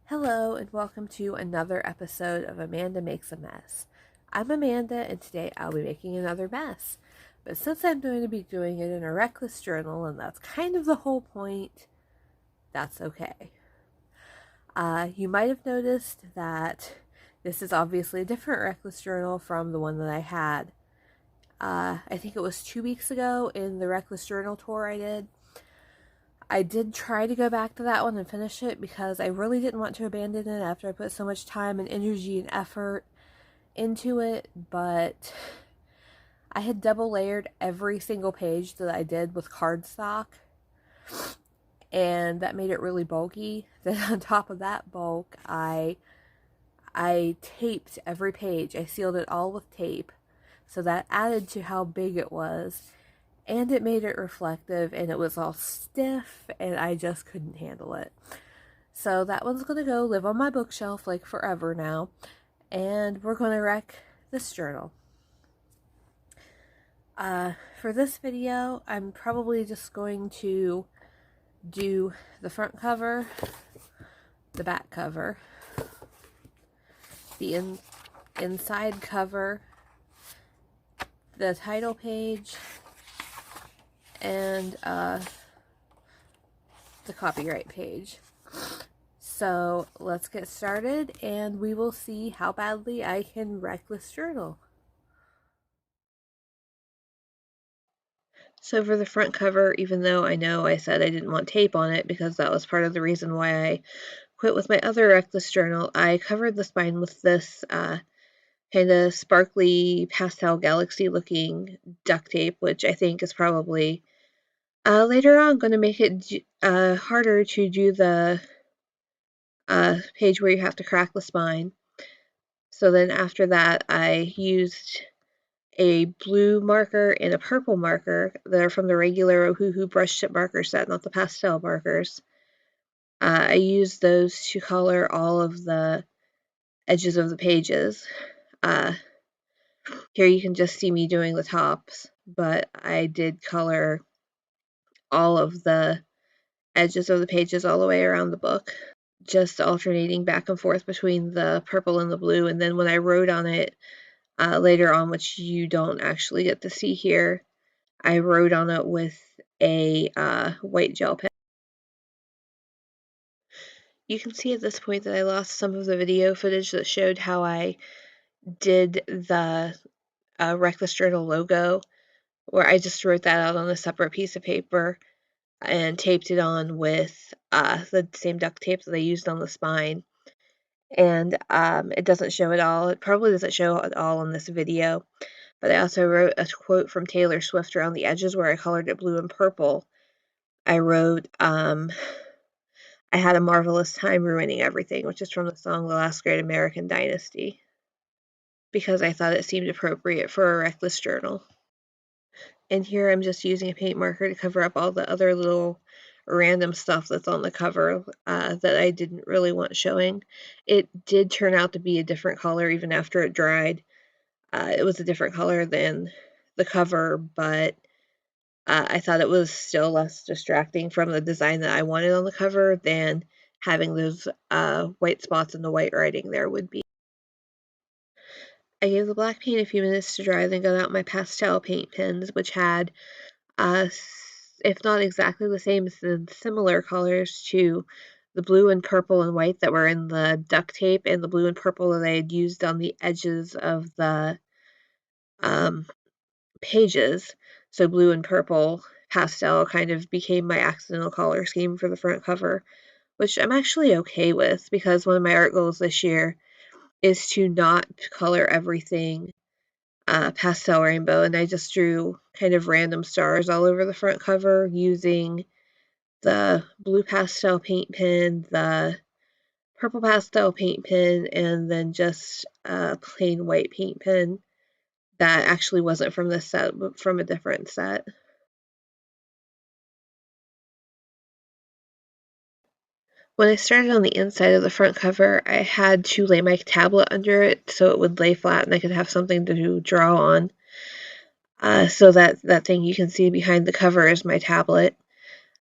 Hello, and welcome to another episode of Amanda Makes a Mess. I'm Amanda, and today I'll be making another mess. But since I'm going to be doing it in a reckless journal, and that's kind of the whole point, that's okay. You might have noticed that this is obviously a different reckless journal from the one that I had. I think it was 2 weeks ago in the reckless journal tour I did. I did try to go back to that one and finish it because I really didn't want to abandon it after I put so much time and energy and effort into it, but I had double layered every single page that I did with cardstock, and that made it really bulky. Then on top of that bulk, I taped every page. I sealed it all with tape, so that added to how big it was. And it made it reflective, and it was all stiff, and I just couldn't handle it. So that one's going to go live on my bookshelf like forever now, and we're going to wreck this journal. For this video, I'm probably just going to do the front cover, the back cover, the inside cover, the title page, and the copyright page. So let's get started, and we will see how badly I can wreck this journal. So for the front cover, even though I know I said I didn't want tape on it because that was part of the reason why I quit with my other reckless journal, I covered the spine with this kind of sparkly pastel galaxy looking duct tape, which I think is probably later on going to make it harder to do the page where you have to crack the spine. So then after that, I used a blue marker and a purple marker that are from the regular Ohuhu brush tip marker set, not the pastel markers. I used those to color all of the edges of the pages. Here you can just see me doing the tops, but I did color all of the edges of the pages all the way around the book, just alternating back and forth between the purple and the blue. And then when I wrote on it later on, which you don't actually get to see here, I wrote on it with a white gel pen. You can see at this point that I lost some of the video footage that showed how I did the Reckless Journal logo, where I just wrote that out on a separate piece of paper and taped it on with the same duct tape that I used on the spine. And it doesn't show it all. It probably doesn't show it all in this video. But I also wrote a quote from Taylor Swift around the edges where I colored it blue and purple. I wrote, I had a marvelous time ruining everything, which is from the song The Last Great American Dynasty, because I thought it seemed appropriate for a reckless journal. And here I'm just using a paint marker to cover up all the other little random stuff that's on the cover that I didn't really want showing. It did turn out to be a different color even after it dried. It was a different color than the cover, but I thought it was still less distracting from the design that I wanted on the cover than having those white spots and the white writing there would be. I gave the black paint a few minutes to dry, then got out my pastel paint pens, which had, if not exactly the same, then similar colors to the blue and purple and white that were in the duct tape and the blue and purple that I had used on the edges of the pages. So blue and purple pastel kind of became my accidental color scheme for the front cover, which I'm actually okay with because one of my art goals this year is to not color everything pastel rainbow, and I just drew kind of random stars all over the front cover using the blue pastel paint pen, the purple pastel paint pen, and then just a plain white paint pen that actually wasn't from this set, but from a different set. When I started on the inside of the front cover, I had to lay my tablet under it so it would lay flat and I could have something to draw on. So that thing you can see behind the cover is my tablet.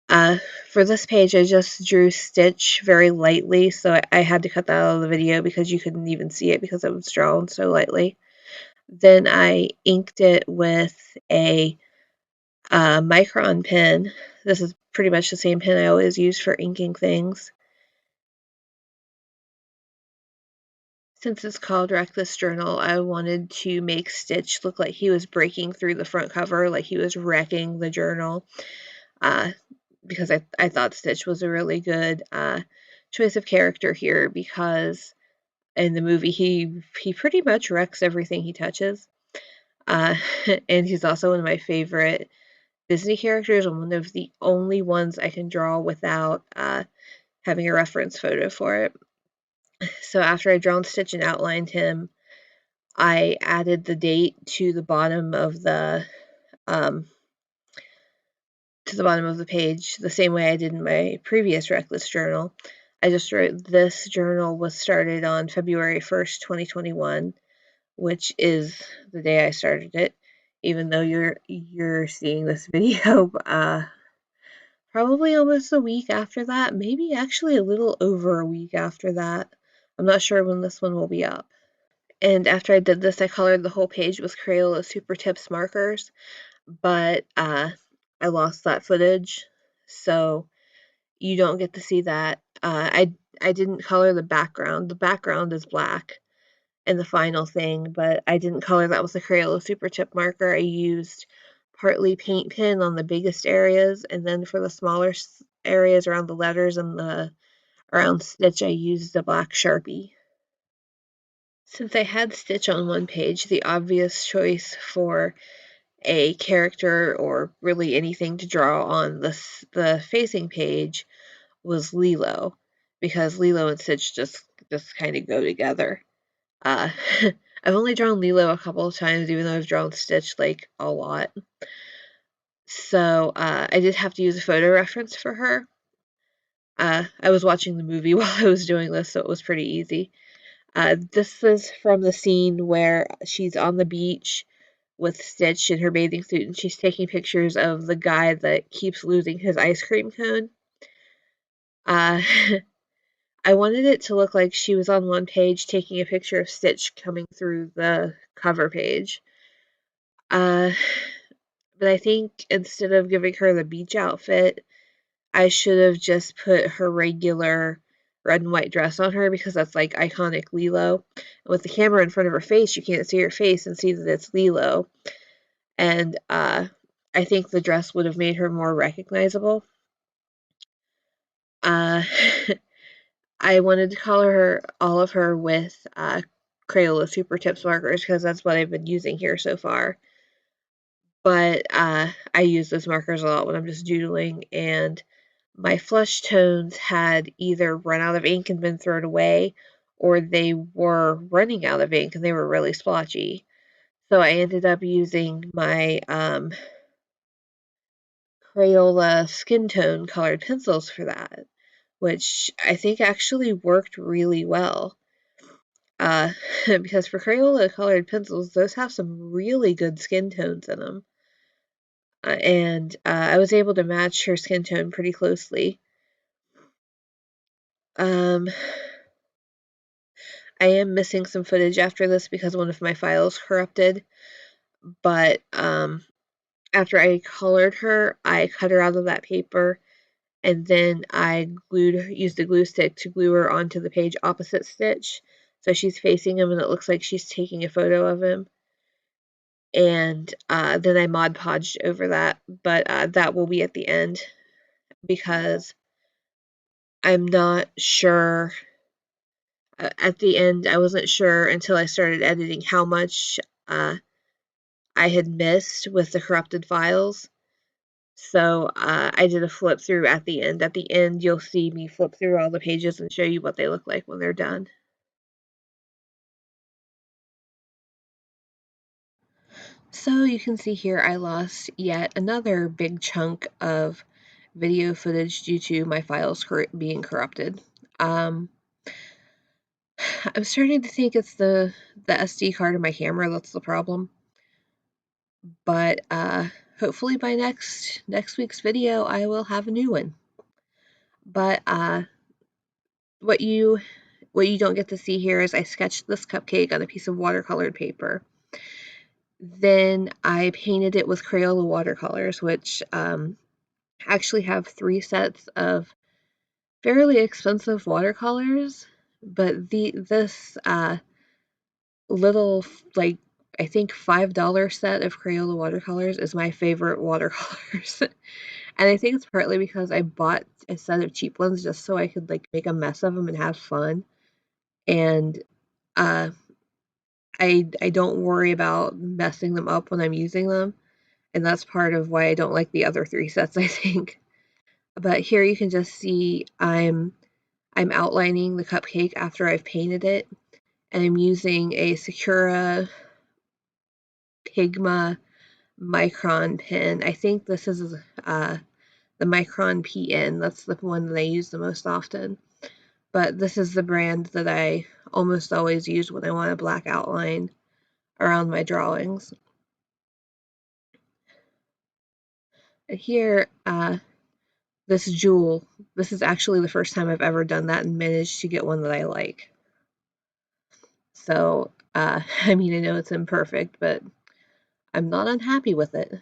Uh, for this page, I just drew Stitch very lightly, so I had to cut that out of the video because you couldn't even see it because it was drawn so lightly. Then I inked it with a Micron pen. This is pretty much the same pen I always use for inking things. Since it's called Reckless Journal, I wanted to make Stitch look like he was breaking through the front cover, like he was wrecking the journal, because I thought Stitch was a really good choice of character here, because in the movie he pretty much wrecks everything he touches. Uh, and he's also one of my favorite Disney characters, and one of the only ones I can draw without having a reference photo for it. So after I drawn Stitch and outlined him, I added the date um, to the bottom of the page, the same way I did in my previous Reckless journal. I just wrote, this journal was started on February 1st, 2021, which is the day I started it, even though you're seeing this video probably almost a week after that, maybe actually a little over a week after that. I'm not sure when this one will be up. And after I did this, I colored the whole page with Crayola Super Tips markers, but I lost that footage, so you don't get to see that. I didn't color the background. The background is black in the final thing, but I didn't color that with the Crayola Super Tip marker. I used partly paint pen on the biggest areas, and then for the smaller areas around the letters and the around Stitch, I used a black Sharpie. Since I had Stitch on one page, the obvious choice for a character or really anything to draw on the facing page was Lilo, because Lilo and Stitch just kind of go together. Uh, I've only drawn Lilo a couple of times, even though I've drawn Stitch like a lot. So I did have to use a photo reference for her. I was watching the movie while I was doing this, so it was pretty easy. This is from the scene where she's on the beach with Stitch in her bathing suit, and she's taking pictures of the guy that keeps losing his ice cream cone. Uh, I wanted it to look like she was on one page taking a picture of Stitch coming through the cover page. Uh, but I think instead of giving her the beach outfit, I should have just put her regular red and white dress on her, because that's like iconic Lilo. With the camera in front of her face, you can't see her face and see that it's Lilo. And I think the dress would have made her more recognizable. Uh, I wanted to color all of her with Crayola Super Tips markers, because that's what I've been using here so far. But I use those markers a lot when I'm just doodling, and my flush tones had either run out of ink and been thrown away, or they were running out of ink and they were really splotchy. So I ended up using my Crayola skin tone colored pencils for that, which I think actually worked really well. Because for Crayola colored pencils, those have some really good skin tones in them. And I was able to match her skin tone pretty closely. Um, I am missing some footage after this because one of my files corrupted, but after I colored her, I cut her out of that paper, and then I used a glue stick to glue her onto the page opposite Stitch, so she's facing him and it looks like she's taking a photo of him. And then I Mod Podged over that, but that will be at the end, because I'm not sure. At the end, I wasn't sure until I started editing how much I had missed with the corrupted files. So I did a flip through at the end. At the end, you'll see me flip through all the pages and show you what they look like when they're done. So you can see here I lost yet another big chunk of video footage due to my files being corrupted. I'm starting to think it's the SD card in my camera that's the problem. But hopefully by next week's video, I will have a new one. But what you don't get to see here is I sketched this cupcake on a piece of watercolored paper. Then I painted it with Crayola watercolors, which actually have 3 sets of fairly expensive watercolors, but this little, like, I think $5 set of Crayola watercolors is my favorite watercolors. And I think it's partly because I bought a set of cheap ones just so I could, like, make a mess of them and have fun. And uh, I don't worry about messing them up when I'm using them. And that's part of why I don't like the other 3 sets, I think. But here you can just see I'm outlining the cupcake after I've painted it, and I'm using a Sakura Pigma Micron pen. I think this is the Micron PN. That's the one that I use the most often. But this is the brand that I almost always use when I want a black outline around my drawings. And here, this jewel, this is actually the first time I've ever done that and managed to get one that I like. So, I mean, I know it's imperfect, but I'm not unhappy with it.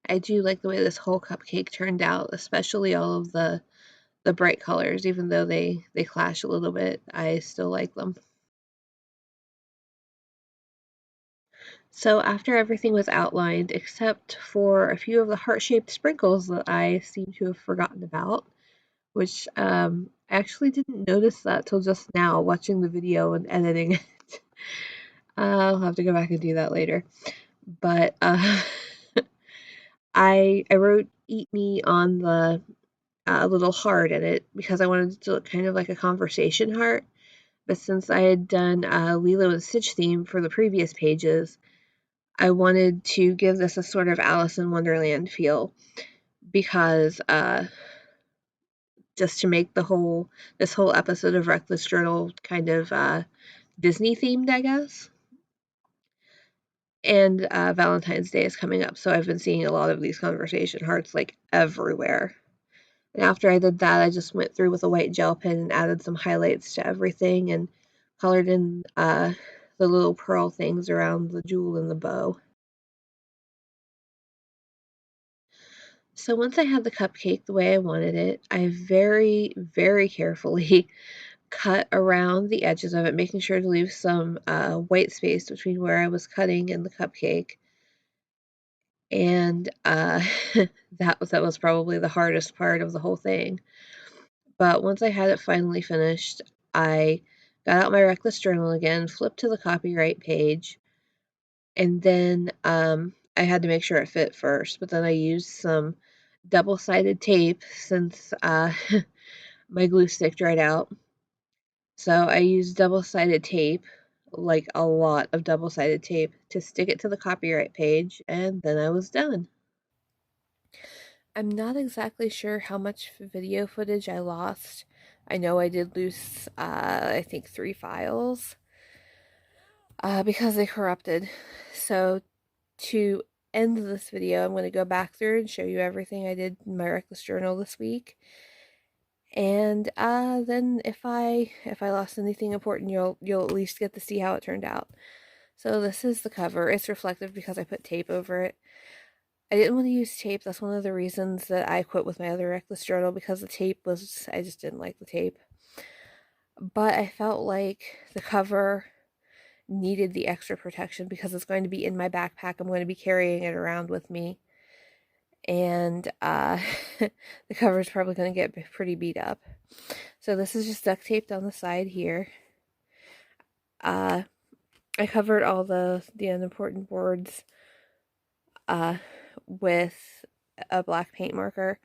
I do like the way this whole cupcake turned out, especially all of the bright colors. Even though they clash a little bit, I still like them. So after everything was outlined, except for a few of the heart-shaped sprinkles that I seem to have forgotten about, which I actually didn't notice that till just now watching the video and editing it. I'll have to go back and do that later. But I wrote "Eat Me" on the little heart in it because I wanted it to look kind of like a conversation heart. But since I had done Lilo and Stitch theme for the previous pages, I wanted to give this a sort of Alice in Wonderland feel because just to make this whole episode of Reckless Journal kind of Disney themed, I guess. And Valentine's Day is coming up, so I've been seeing a lot of these conversation hearts like everywhere. And after I did that, I just went through with a white gel pen and added some highlights to everything and colored in the little pearl things around the jewel and the bow. So once I had the cupcake the way I wanted it, I very, very carefully cut around the edges of it, making sure to leave some white space between where I was cutting and the cupcake. And that was probably the hardest part of the whole thing. But once I had it finally finished, I got out my Reckless Journal again, flipped to the copyright page, and then I had to make sure it fit first. But then I used some double-sided tape since my glue stick dried out. So I used double-sided tape, like a lot of double-sided tape, to stick it to the copyright page, and then I was done. I'm not exactly sure how much video footage I lost. I know I did lose, I think 3 files, because they corrupted. So to end this video, I'm going to go back through and show you everything I did in my Reckless Journal this week. And then if I lost anything important, you'll at least get to see how it turned out. So this is the cover. It's reflective because I put tape over it. I didn't want to use tape. That's one of the reasons that I quit with my other Reckless Journal, because the tape was, I just didn't like the tape. But I felt like the cover needed the extra protection because it's going to be in my backpack. I'm going to be carrying it around with me. And the cover is probably going to get pretty beat up. So this is just duct taped on the side here. I covered all the unimportant words with a black paint marker.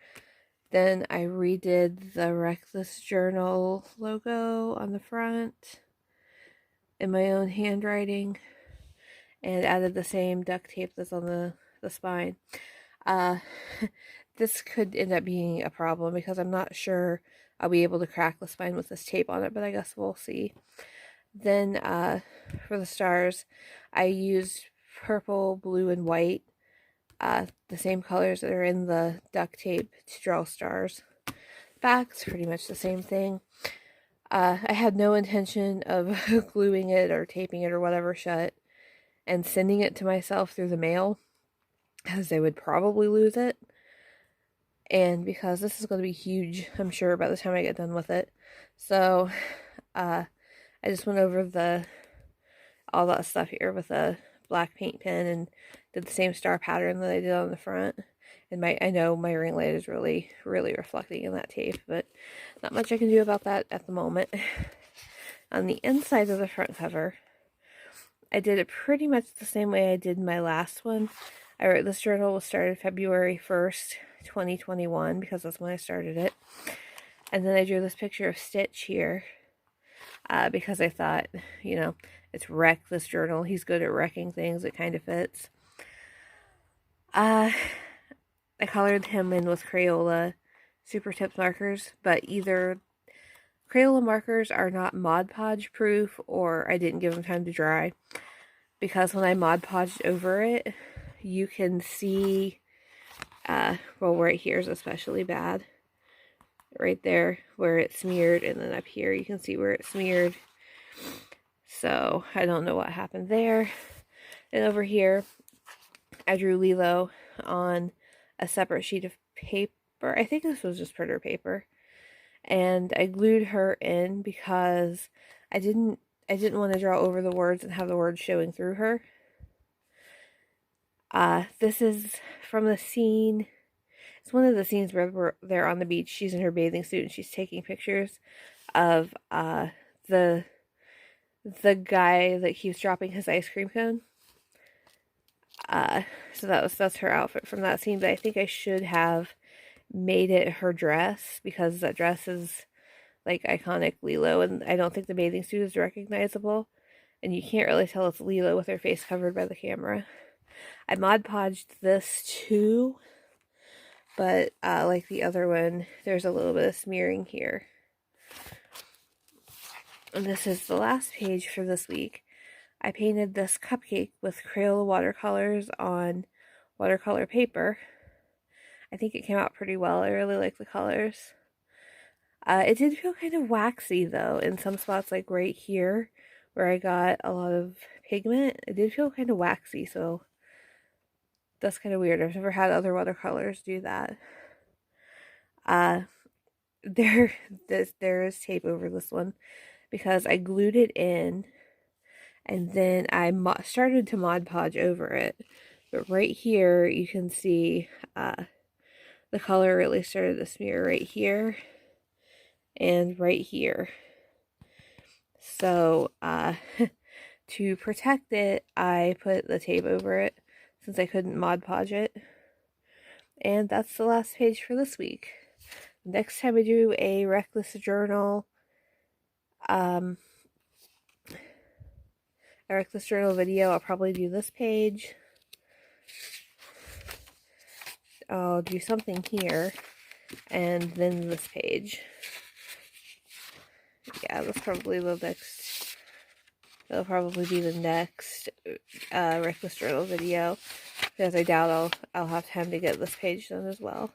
Then I redid the Reckless Journal logo on the front in my own handwriting and added the same duct tape that's on the spine. This could end up being a problem because I'm not sure I'll be able to crack the spine with this tape on it, but I guess we'll see. Then for the stars, I used purple, blue, and white the same colors that are in the duct tape to draw stars back. It's pretty much the same thing. I had no intention of gluing it or taping it or whatever shut and sending it to myself through the mail, because I would probably lose it. And because this is going to be huge, I'm sure, by the time I get done with it. So, I just went over all that stuff here with a black paint pen and did the same star pattern that I did on the front. And I know my ring light is really, really reflecting in that tape, but not much I can do about that at the moment. On the inside of the front cover, I did it pretty much the same way I did my last one. This journal was started February 1st, 2021, because that's when I started it. And then I drew this picture of Stitch here, because I thought, it's Wreck, this journal. He's good at wrecking things. It kind of fits. I colored him in with Crayola Super Tips markers, but either Crayola markers are not Mod Podge proof, or I didn't give them time to dry. Because when I Mod Podged over it, you can see, well, right here is especially bad. Right there where it smeared, and then up here you can see where it smeared. So I don't know what happened there. And over here, I drew Lilo on a separate sheet of paper. I think this was just printer paper. And I glued her in because I didn't want to draw over the words and have the words showing through her. This is from the scene. It's one of the scenes where they're on the beach. She's in her bathing suit and she's taking pictures of the guy that keeps dropping his ice cream cone. So that's her outfit from that scene. But I think I should have made it her dress, because that dress is like iconic Lilo, and I don't think the bathing suit is recognizable, and you can't really tell it's Lilo with her face covered by the camera. I Mod Podged this too, but like the other one, there's a little bit of smearing here. And this is the last page for this week. I painted this cupcake with Crayola watercolors on watercolor paper. I think it came out pretty well. I really like the colors. It did feel kind of waxy though in some spots, like right here where I got a lot of pigment. It did feel kind of waxy, so that's kind of weird. I've never had other watercolors do that. There is tape over this one because I glued it in, and then I started to Mod Podge over it. But right here, you can see the color really started to smear right here and right here. So to protect it, I put the tape over it since I couldn't Mod Podge it. And that's the last page for this week. Next time I do a Reckless Journal, a Reckless Journal video, I'll probably do this page. I'll do something here, and then this page. Yeah, that's probably the next. That'll probably be the next Reckless Journal video, because I doubt I'll have time to get this page done as well.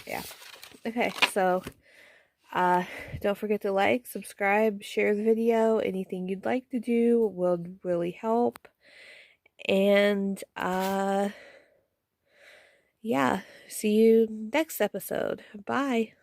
Yeah. Okay, so don't forget to like, subscribe, share the video. Anything you'd like to do would really help. And yeah, see you next episode. Bye.